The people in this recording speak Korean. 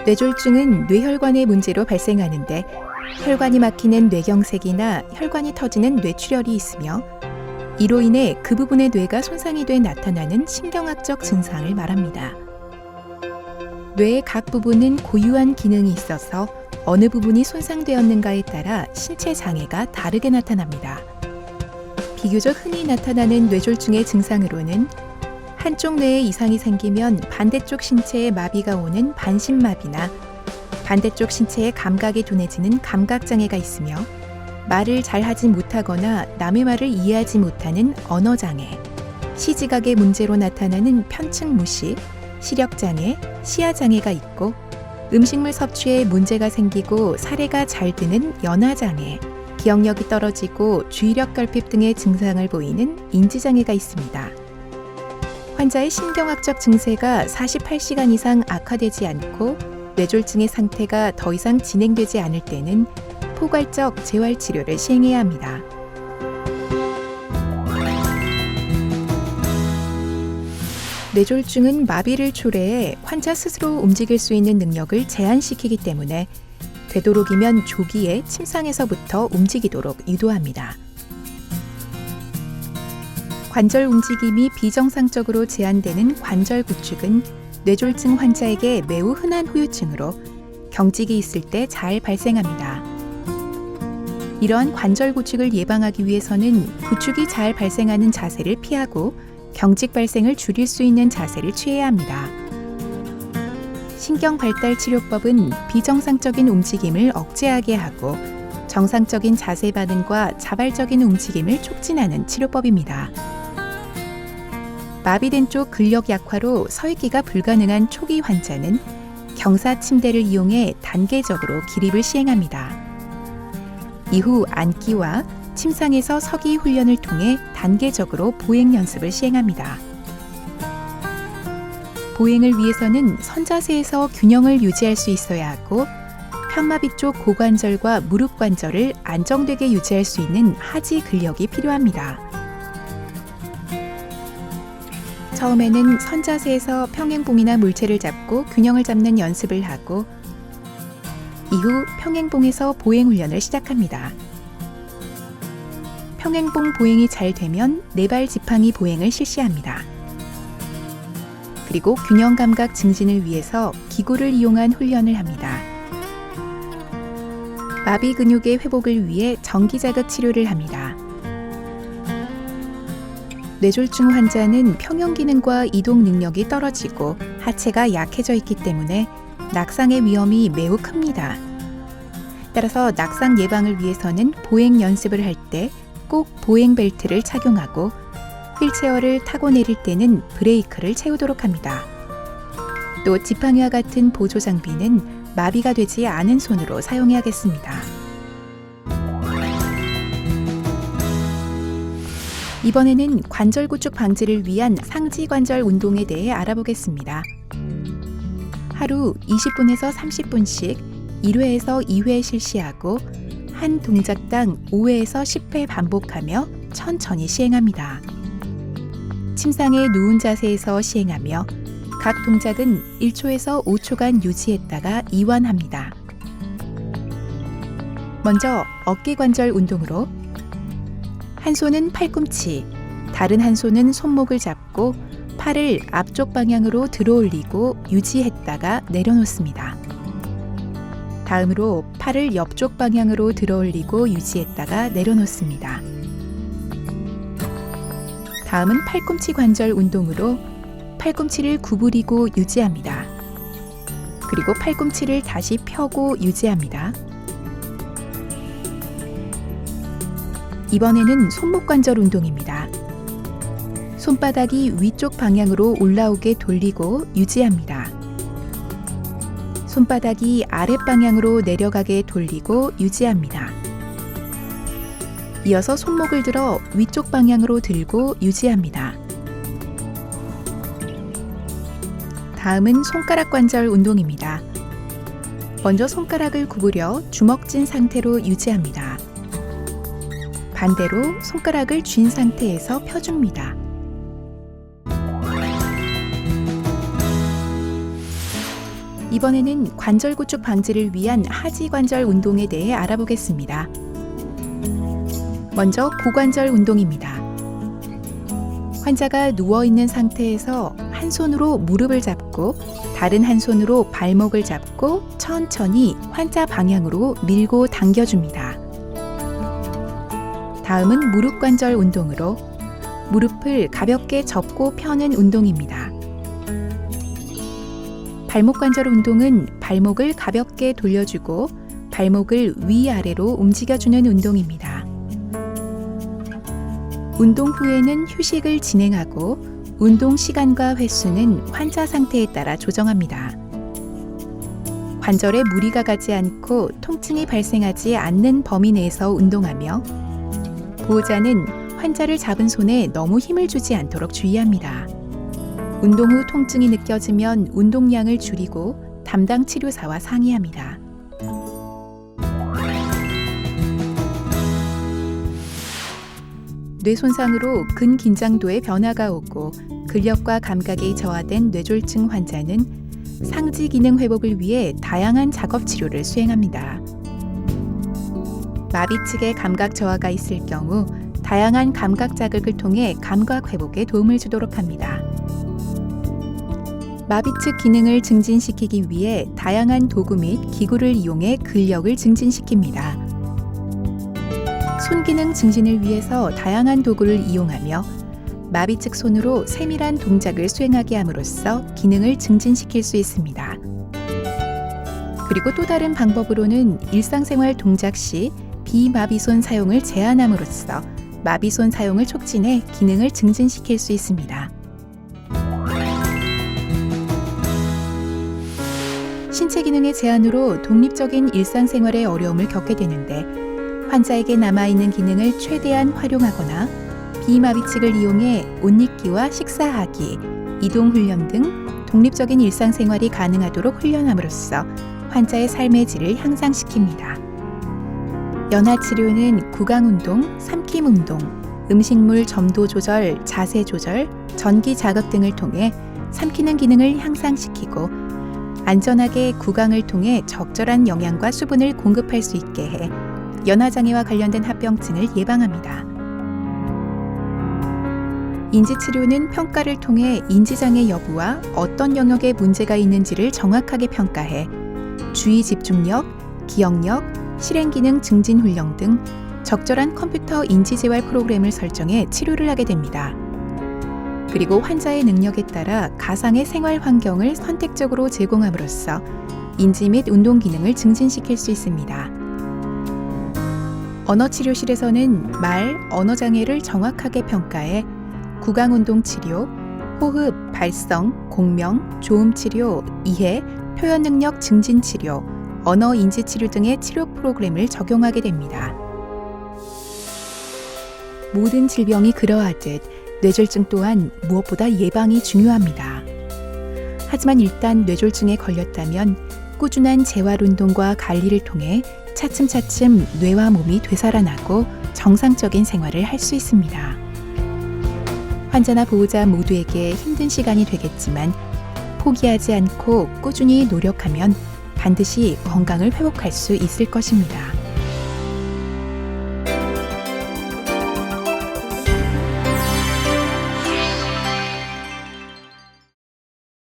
뇌졸중은 뇌혈관의 문제로 발생하는데 혈관이 막히는 뇌경색이나 혈관이 터지는 뇌출혈이 있으며 이로 인해 그 부분의 뇌가 손상이 돼 나타나는 신경학적 증상을 말합니다. 뇌의 각 부분은 고유한 기능이 있어서 어느 부분이 손상되었는가에 따라 신체 장애가 다르게 나타납니다. 비교적 흔히 나타나는 뇌졸중의 증상으로는 한쪽 뇌에 이상이 생기면 반대쪽 신체에 마비가 오는 반신마비나 반대쪽 신체의 감각이 둔해지는 감각장애가 있으며 말을 잘하지 못하거나 남의 말을 이해하지 못하는 언어장애, 시지각의 문제로 나타나는 편측무시, 시력장애, 시야장애가 있고 음식물 섭취에 문제가 생기고 사례가 잘 드는 연화장애, 기억력이 떨어지고 주의력 결핍 등의 증상을 보이는 인지장애가 있습니다. 환자의 신경학적 증세가 48시간 이상 악화되지 않고 뇌졸중의 상태가 더 이상 진행되지 않을 때는 포괄적 재활치료를 시행해야 합니다. 뇌졸중은 마비를 초래해 환자 스스로 움직일 수 있는 능력을 제한시키기 때문에 되도록이면 조기에 침상에서부터 움직이도록 유도합니다. 관절 움직임이 비정상적으로 제한되는 관절 구축은 뇌졸중 환자에게 매우 흔한 후유증으로 경직이 있을 때 잘 발생합니다. 이러한 관절 구축을 예방하기 위해서는 구축이 잘 발생하는 자세를 피하고 경직 발생을 줄일 수 있는 자세를 취해야 합니다. 신경발달치료법은 비정상적인 움직임을 억제하게 하고 정상적인 자세 반응과 자발적인 움직임을 촉진하는 치료법입니다. 마비된 쪽 근력 약화로 서 있기가 불가능한 초기 환자는 경사 침대를 이용해 단계적으로 기립을 시행합니다. 이후 앉기와 침상에서 서기 훈련을 통해 단계적으로 보행 연습을 시행합니다. 보행을 위해서는 선자세에서 균형을 유지할 수 있어야 하고 편마비 쪽 고관절과 무릎 관절을 안정되게 유지할 수 있는 하지 근력이 필요합니다. 처음에는 선자세에서 평행봉이나 물체를 잡고 균형을 잡는 연습을 하고 이후 평행봉에서 보행 훈련을 시작합니다. 평행봉 보행이 잘 되면 네발 지팡이 보행을 실시합니다. 그리고 균형 감각 증진을 위해서 기구를 이용한 훈련을 합니다. 마비 근육의 회복을 위해 전기자극 치료를 합니다. 뇌졸중 환자는 평형 기능과 이동 능력이 떨어지고 하체가 약해져 있기 때문에 낙상의 위험이 매우 큽니다. 따라서 낙상 예방을 위해서는 보행 연습을 할 때 꼭 보행 벨트를 착용하고 휠체어를 타고 내릴 때는 브레이크를 채우도록 합니다. 또 지팡이와 같은 보조 장비는 마비가 되지 않은 손으로 사용해야겠습니다. 이번에는 관절 구축 방지를 위한 상지 관절 운동에 대해 알아보겠습니다. 하루 20분에서 30분씩 1회에서 2회 실시하고 한 동작당 5회에서 10회 반복하며 천천히 시행합니다. 침상에 누운 자세에서 시행하며 각 동작은 1초에서 5초간 유지했다가 이완합니다. 먼저 어깨 관절 운동으로 한 손은 팔꿈치, 다른 한 손은 손목을 잡고 팔을 앞쪽 방향으로 들어올리고 유지했다가 내려놓습니다. 다음으로 팔을 옆쪽 방향으로 들어올리고 유지했다가 내려놓습니다. 다음은 팔꿈치 관절 운동으로 팔꿈치를 구부리고 유지합니다. 그리고 팔꿈치를 다시 펴고 유지합니다. 이번에는 손목 관절 운동입니다. 손바닥이 위쪽 방향으로 올라오게 돌리고 유지합니다. 손바닥이 아랫방향으로 내려가게 돌리고 유지합니다. 이어서 손목을 들어 위쪽 방향으로 들고 유지합니다. 다음은 손가락 관절 운동입니다. 먼저 손가락을 구부려 주먹진 상태로 유지합니다. 반대로 손가락을 쥔 상태에서 펴줍니다. 이번에는 관절 구축 방지를 위한 하지 관절 운동에 대해 알아보겠습니다. 먼저 고관절 운동입니다. 환자가 누워있는 상태에서 한 손으로 무릎을 잡고 다른 한 손으로 발목을 잡고 천천히 환자 방향으로 밀고 당겨줍니다. 다음은 무릎 관절 운동으로 무릎을 가볍게 접고 펴는 운동입니다. 발목 관절 운동은 발목을 가볍게 돌려주고 발목을 위아래로 움직여주는 운동입니다. 운동 후에는 휴식을 진행하고 운동 시간과 횟수는 환자 상태에 따라 조정합니다. 관절에 무리가 가지 않고 통증이 발생하지 않는 범위 내에서 운동하며 보호자는 환자를 잡은 손에 너무 힘을 주지 않도록 주의합니다. 운동 후 통증이 느껴지면 운동량을 줄이고 담당 치료사와 상의합니다. 뇌 손상으로 근긴장도에 변화가 오고 근력과 감각이 저하된 뇌졸중 환자는 상지 기능 회복을 위해 다양한 작업 치료를 수행합니다. 마비 측의 감각 저하가 있을 경우 다양한 감각 자극을 통해 감각 회복에 도움을 주도록 합니다. 마비 측 기능을 증진시키기 위해 다양한 도구 및 기구를 이용해 근력을 증진시킵니다. 손 기능 증진을 위해서 다양한 도구를 이용하며 마비 측 손으로 세밀한 동작을 수행하게 함으로써 기능을 증진시킬 수 있습니다. 그리고 또 다른 방법으로는 일상생활 동작 시 비마비손 사용을 제한함으로써 마비손 사용을 촉진해 기능을 증진시킬 수 있습니다. 신체 기능의 제한으로 독립적인 일상생활에 어려움을 겪게 되는데 환자에게 남아있는 기능을 최대한 활용하거나 비마비측을 이용해 옷 입기와 식사하기, 이동 훈련 등 독립적인 일상생활이 가능하도록 훈련함으로써 환자의 삶의 질을 향상시킵니다. 연화치료는 구강운동, 삼킴운동, 음식물 점도 조절, 자세 조절, 전기 자극 등을 통해 삼키는 기능을 향상시키고 안전하게 구강을 통해 적절한 영양과 수분을 공급할 수 있게 해 연화장애와 관련된 합병증을 예방합니다. 인지치료는 평가를 통해 인지장애 여부와 어떤 영역에 문제가 있는지를 정확하게 평가해 주의 집중력, 기억력, 실행기능 증진 훈련 등 적절한 컴퓨터 인지재활 프로그램을 설정해 치료를 하게 됩니다. 그리고 환자의 능력에 따라 가상의 생활 환경을 선택적으로 제공함으로써 인지 및 운동 기능을 증진시킬 수 있습니다. 언어치료실에서는 말, 언어장애를 정확하게 평가해 구강운동 치료, 호흡, 발성, 공명, 조음치료, 이해, 표현능력 증진 치료, 언어인지 치료 등의 치료 프로그램을 적용하게 됩니다. 모든 질병이 그러하듯 뇌졸중 또한 무엇보다 예방이 중요합니다. 하지만 일단 뇌졸중에 걸렸다면 꾸준한 재활운동과 관리를 통해 차츰차츰 뇌와 몸이 되살아나고 정상적인 생활을 할 수 있습니다. 환자나 보호자 모두에게 힘든 시간이 되겠지만 포기하지 않고 꾸준히 노력하면 반드시 건강을 회복할 수 있을 것입니다.